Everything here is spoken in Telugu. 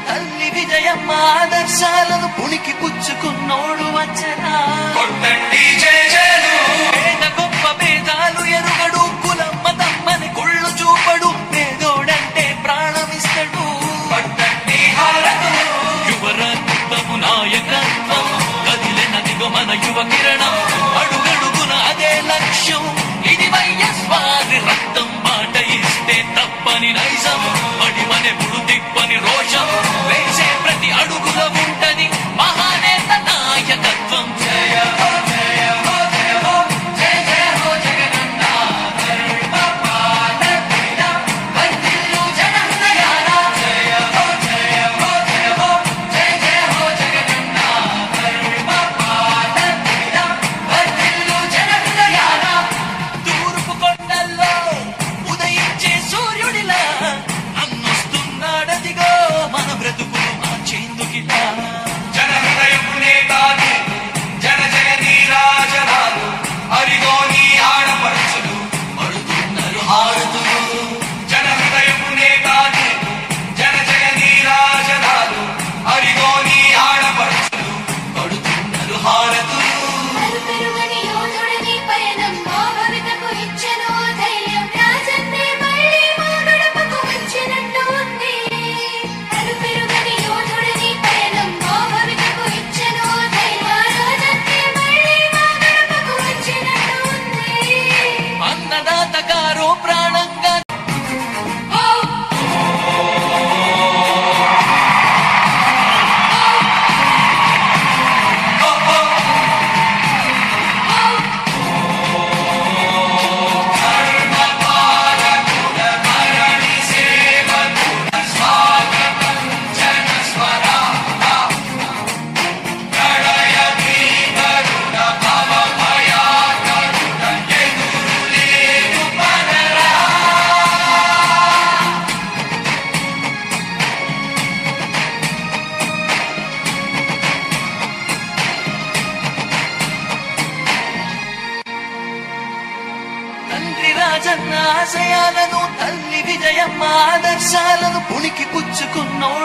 తల్లి విజయమ్మ ఆదర్శాలను పుణికి పుచ్చుకున్నోడు వచ్చనా. కొట్టండి జయ జయలు. పేద గొప్ప భేదాలు ఎరుగడు, కులం మతమ్మని కుళ్ళు చూపడు, పేదోడంటే ప్రాణమిస్తడు. పట్టండి హారతులు. యువరత్నము నాయకత్వం కదిలినదిగో మన యువ కిరణం. అడుగడుగున అదే లక్ష్యం, ఇది వైఎస్వారి రక్తం. మాట ఇస్తే తప్పని నైజం, అడిమనెప్పుడు తిప్పని రోషం. వేసే ప్రతి అడుగుల ఉంటది మహానేత నాయకత్వం. జయ హో జయ హో జయ హో జయ జయ హో జగనన్న. వర్ధిల్లు జన హృదయాల. జయ హో జయ హో జయ హో జయ జయ హో జగనన్న. వర్ధిల్లు జన హృదయాల. తూర్పు కొండల్లో ఉదయించే సూర్యుడిలా అన్నొస్తున్నాడదిగో మన బ్రతుకులు మార్చేందుకిలా. జన హృదయపు నేతాలు, జన జయ నీరాజనాలు, అరిగో నీ ఆడపడుచులు పడుతున్నారు హారతులు. జన హృదయపు నేతాలు, జన జయ నీరాజనాలు, అరిగో నీ ఆడపడుచులు పడుతున్నారు హారతులు. అన్నదాతగారో ప్రాణంగా రాజన్న ఆశయాలను, తల్లి విజయమ్మ ఆదర్శాలను పుణికి పుచ్చుకున్నోడు